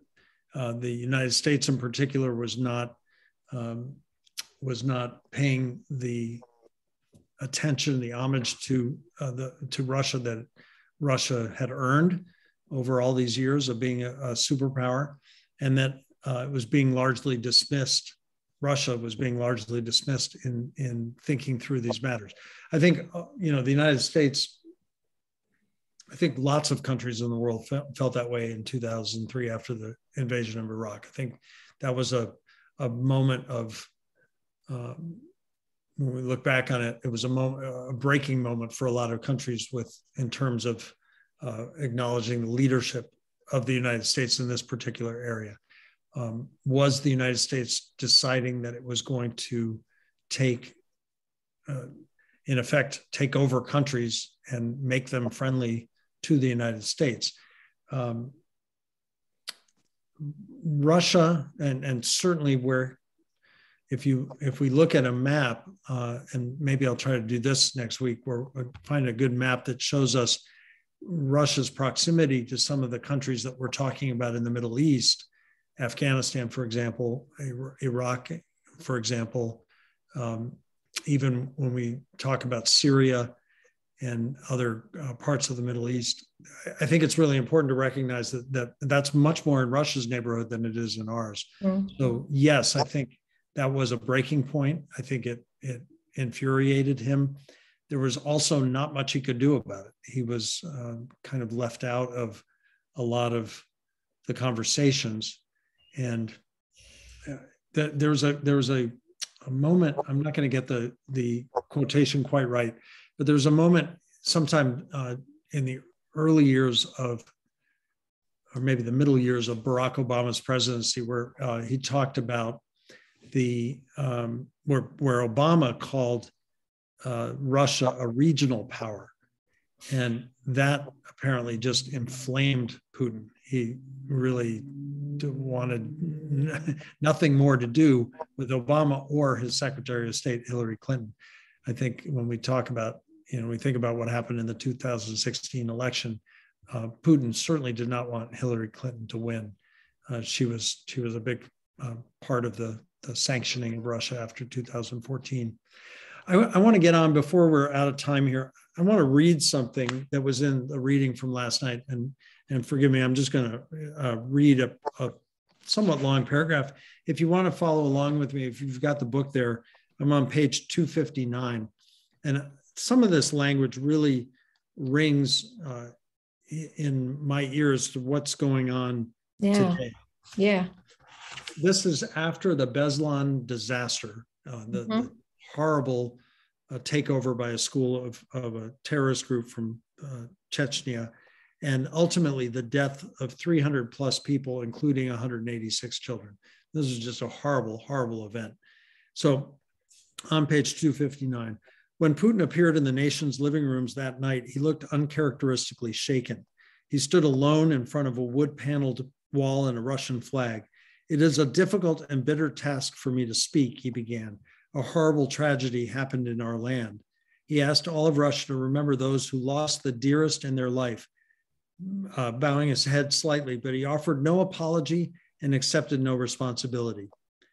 the United States in particular was not paying the attention, the homage to Russia that Russia had earned over all these years of being a superpower, and that it was being largely dismissed. Russia was being largely dismissed in thinking through these matters. I think the United States, I think lots of countries in the world felt that way in 2003 after the invasion of Iraq. I think that was a moment of, when we look back on it, it was a breaking moment for a lot of countries in terms of acknowledging the leadership of the United States in this particular area. Was the United States deciding that it was going to take over countries and make them friendly to the United States? Russia, and certainly if we look at a map, and maybe I'll try to do this next week, where I find a good map that shows us Russia's proximity to some of the countries that we're talking about in the Middle East, Afghanistan, for example, Iraq, for example, even when we talk about Syria and other parts of the Middle East, I think it's really important to recognize that's much more in Russia's neighborhood than it is in ours. Mm-hmm. So yes, I think that was a breaking point. I think it infuriated him. There was also not much he could do about it. He was kind of left out of a lot of the conversations. And there was a moment, I'm not going to get the quotation quite right, but there was a moment sometime in the early years of, or maybe the middle years of Barack Obama's presidency, where he talked about where Obama called Russia a regional power. And that apparently just inflamed Putin. He really wanted nothing more to do with Obama or his Secretary of State, Hillary Clinton. I think when we talk about, we think about what happened in the 2016 election, Putin certainly did not want Hillary Clinton to win. She was a big part of the sanctioning of Russia after 2014. I want to get on, before we're out of time here, I want to read something that was in the reading from last night. And forgive me, I'm just going to read a somewhat long paragraph. If you want to follow along with me, if you've got the book there, I'm on page 259. And some of this language really rings in my ears to what's going on today. Yeah. This is after the Beslan disaster, the horrible takeover by a school of a terrorist group from Chechnya, and ultimately the death of 300 plus people, including 186 children. This is just a horrible, horrible event. So on page 259, when Putin appeared in the nation's living rooms that night, he looked uncharacteristically shaken. He stood alone in front of a wood-paneled wall and a Russian flag. "It is a difficult and bitter task for me to speak," he began. "A horrible tragedy happened in our land." He asked all of Russia to remember those who lost the dearest in their life, bowing his head slightly, but he offered no apology and accepted no responsibility.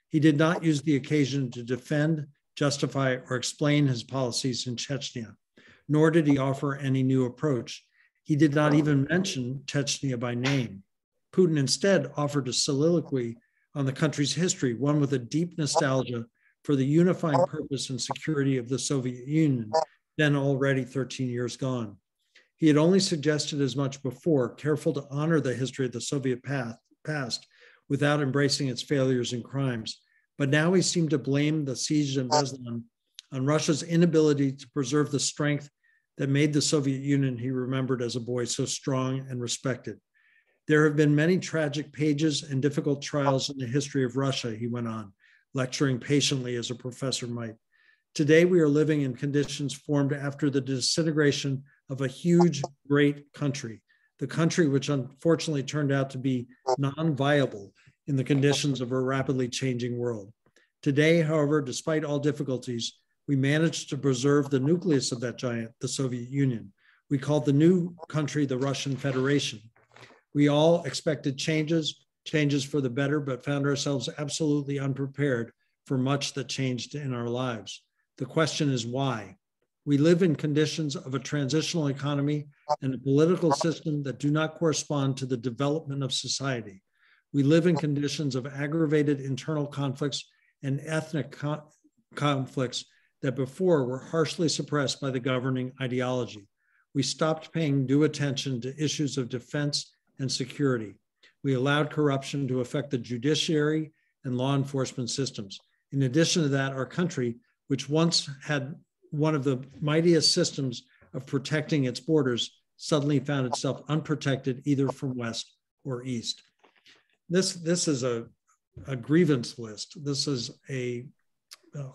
He did not use the occasion to defend, justify, or explain his policies in Chechnya, nor did he offer any new approach. He did not even mention Chechnya by name. Putin instead offered a soliloquy on the country's history, one with a deep nostalgia for the unifying purpose and security of the Soviet Union, then already 13 years gone. He had only suggested as much before, careful to honor the history of the Soviet past without embracing its failures and crimes. But now he seemed to blame the siege of Beslan on Russia's inability to preserve the strength that made the Soviet Union he remembered as a boy so strong and respected. There have been many tragic pages and difficult trials in the history of Russia, he went on, lecturing patiently as a professor might. Today, we are living in conditions formed after the disintegration of a huge, great country, the country which unfortunately turned out to be non-viable in the conditions of a rapidly changing world. Today, however, despite all difficulties, we managed to preserve the nucleus of that giant, the Soviet Union. We called the new country the Russian Federation. We all expected changes for the better, but found ourselves absolutely unprepared for much that changed in our lives. The question is why? We live in conditions of a transitional economy and a political system that do not correspond to the development of society. We live in conditions of aggravated internal conflicts and ethnic conflicts that before were harshly suppressed by the governing ideology. We stopped paying due attention to issues of defense and security. We allowed corruption to affect the judiciary and law enforcement systems. In addition to that, our country, which once had one of the mightiest systems of protecting its borders, suddenly found itself unprotected either from west or east. This is a grievance list. This is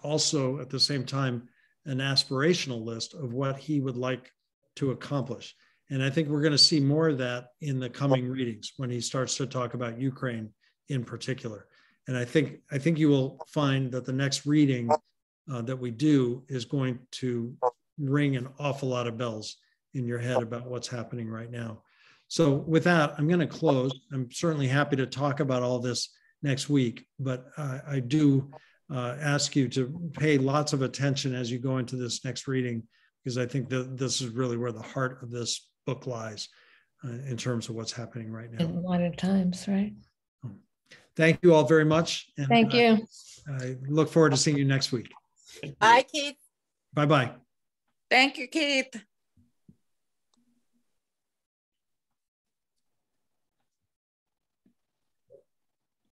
also at the same time an aspirational list of what he would like to accomplish. And I think we're going to see more of that in the coming readings when he starts to talk about Ukraine in particular. And I think you will find that the next reading that we do is going to ring an awful lot of bells in your head about what's happening right now. So with that, I'm going to close. I'm certainly happy to talk about all this next week, but I do ask you to pay lots of attention as you go into this next reading, because I think that this is really where the heart of this book lies in terms of what's happening right now. In modern times, right? Thank you all very much. And thank you. I look forward to seeing you next week. Bye, Keith. Bye-bye. Thank you, Keith.